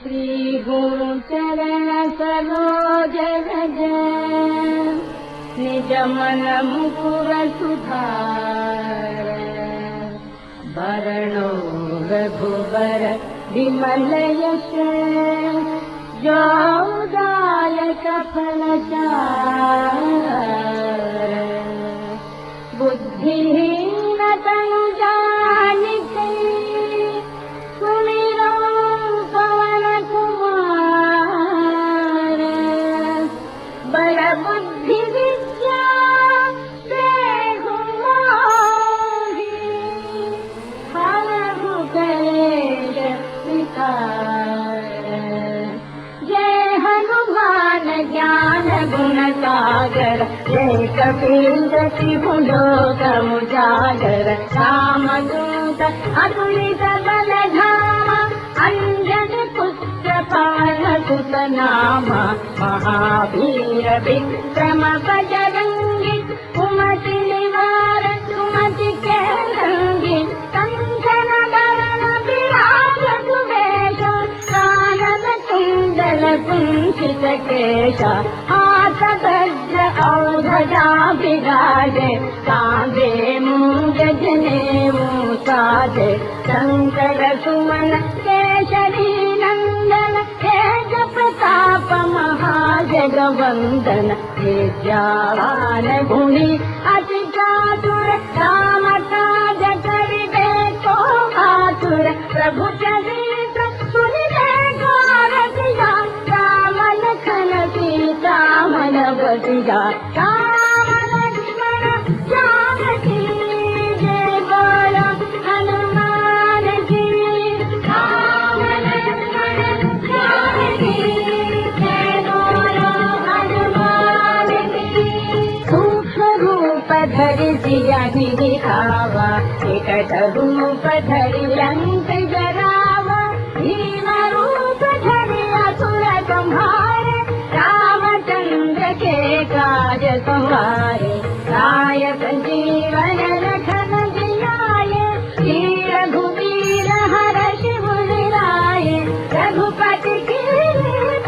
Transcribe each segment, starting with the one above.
श्री गुरु चरण सरोज रज निज मन मुकुर सुधार वरणो रघुबर विमल यश जो दायक फल चार बुद्धिहीन तनु जानिके सुमिरो पवन कुमार बड़ बुद्धि विद्या देहु मोहि हरहु कलेश विकार जय हनुमान ज्ञान गुण सागर जय कपील लोक उजागर रामदूत अतुलित बल धामा अंजन पुत्र पवन सुत नामा महावीर विक्रम बजरंगी कुमति निवार सुमति के रंगी कंचन बरन विराज सुवेश कानन कुंडल कुंचित केश हाथ वज्र औषधा विराजे कांधे मूंज जनेऊ साजे शंकर सुमन केशरी नंदन तेज प्रताप महाजगवंदन विद्यावान गुणी अति चातुर राम काज करिबे को आतुर प्रभु चरित्र सुनिबे को रसिया राम लखन सीता मन बसिया राम लक्ष्मण जानकी जय बोलो हनुमान जी राम लक्ष्मण जानकी जय बोलो हनुमान जी सूक्ष्म रूप धरि सिया दिखावा एकट रूप धरि लंक जरावा भीम रूप धरि असुर संहारे रामचंद्र के काज संवारे नायक जीवन लखन जियाए श्री रघुवीर हर शिव लाए रघुपति की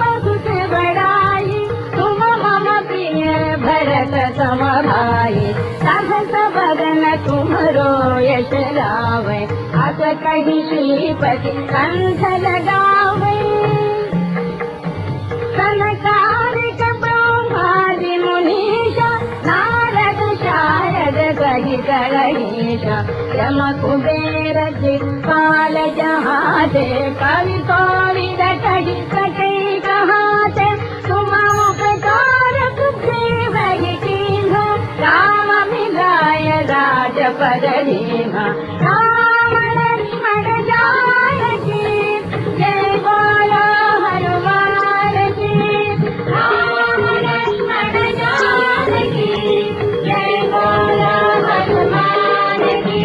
बहुत बड़ाई तुम मम प्रिय भरत सम भाई सहस बदन तुमरो यश गावे अस कहि श्रीपति कंठ लगावे सनकादिक ब्रह्मादि मुनीषा नारद शारद सहित गणेश यम कुबेर दिक्पाल जहाते कवि कोविद कहि सके कहाते तुम उपकार बुद्धि वही कीन्हो राम मिलाय राजपद दीन्हा राम लक्ष्मण जानकी जय बोलो हनुमान जी राम लक्ष्मण जानकी जय बोलो हनुमान जी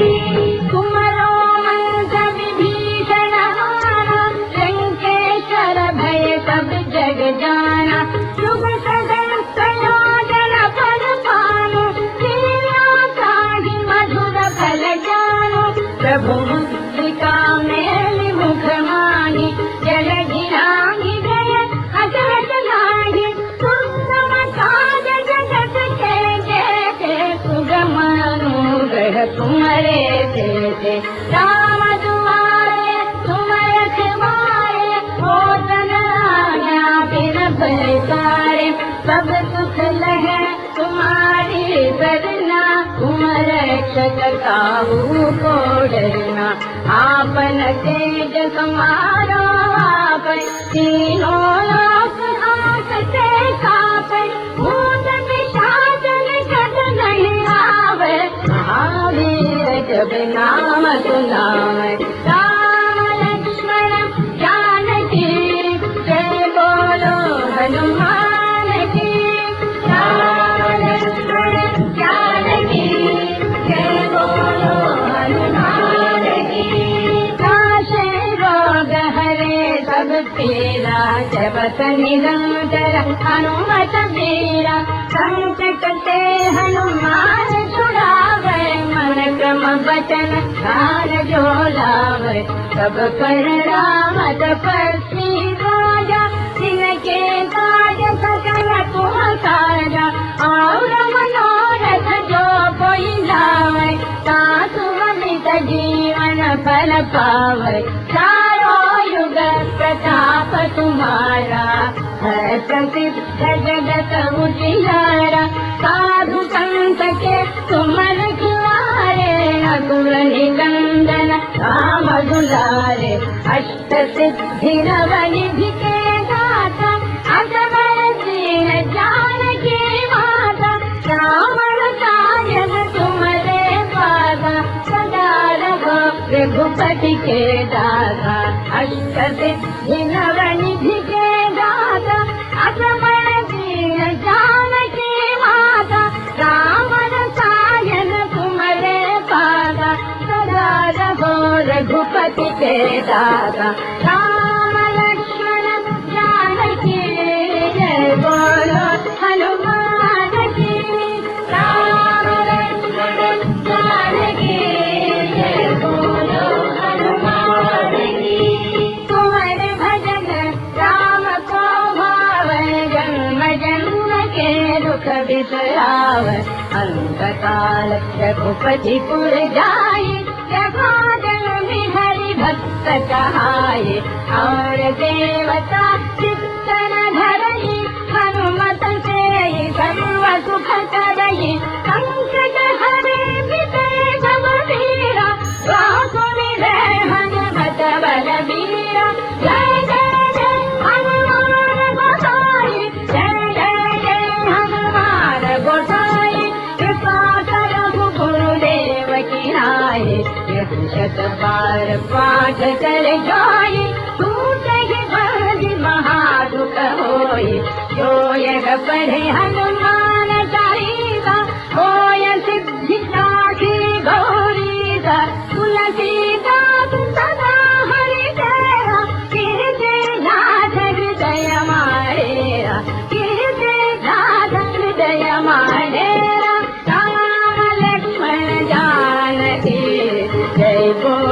तुमरो मंत्र विभीषण हारा लंकेश्वर भय सब जग जाना शुभ सदन प्रयोजन फल पानो लीला साहि मधुर फल जानो प्रभु मुद्रिका मेलि मुख माहि जल गिराहि गय अजरत नाही सुगम काज जगत के जेते सुगम अनुग्रह तुम्हारे तेते राम दुआरे तुम रखवारे होतन आज्ञा बिन पैसारे सब सुख लहे तुम्हारी सरना तुम रक्षक काहू को डरना आपन तेज समारो आप तीनों लोक हाथ से कापे भूत पिशाच निकट नहीं आवे महावीर जब नाम सुनावे राम लक्ष्मण जानकी जय बोलो हनुमान जी राम लक्ष्मण जानकी जय बोलो हनुमान जी नाशे रोग हरे सब पीरा जपत निरंतर हनुमत वीरा संकट ते हनुमान छुड़ावे मन क्रम बचन ध्यान जो लावे सब पर राम तपस्वी पावे, चारों युग प्रताप तुम्हारा है प्रसिद्ध जगत उजियारा। साधु संत के सुमन द्वारे, असुर निकंदन राम दुलारे। अष्ट सिद्धि नव निधि के दाता, अजगर दीन जानकी माता। रावण कायन तुम्हारे पादा, सदा रहो रघुपति के दाता। अष्ट सिद्धि नव निधि के दाता, अजगर दीन जानकी माता। रावण कायन तुम्हारे पादा, सदा रहो रघुपति के दाता। राम लक्ष्मण जानकी जय बोलो हनुमान की। राम लक्ष्मण जानकी जय बोलो हनुमान की। तुम्हारे भजन राम को भावे, जन्म जन्म के दुख बिसरावे। अंत काल रघुपति पुर जाई, जगाजन में हरि भक्त कहाये। और देवता चित्तन धरई, हनुमत से सर्व सुख करई। संकट हरे मिटे सब पीरा, रासुनि जय हनुमत बलबीरा। जय जय जय हनुमान गोसाई, जय जय जय हनुमान गोसाई। कृपा करहु गुरुदेव की नाई, शत बार पाठ कर जाई। टूटहि बंधि महादुख होई, जो यह पढ़े हनुमान चालीसा। होय सिद्धि साखी गौरीसा, तुलसीदास सदा हरि तेरा। कीर्ति नाथ हृदय मारेरा, कीर्ति नाथ हृदय मारेरा।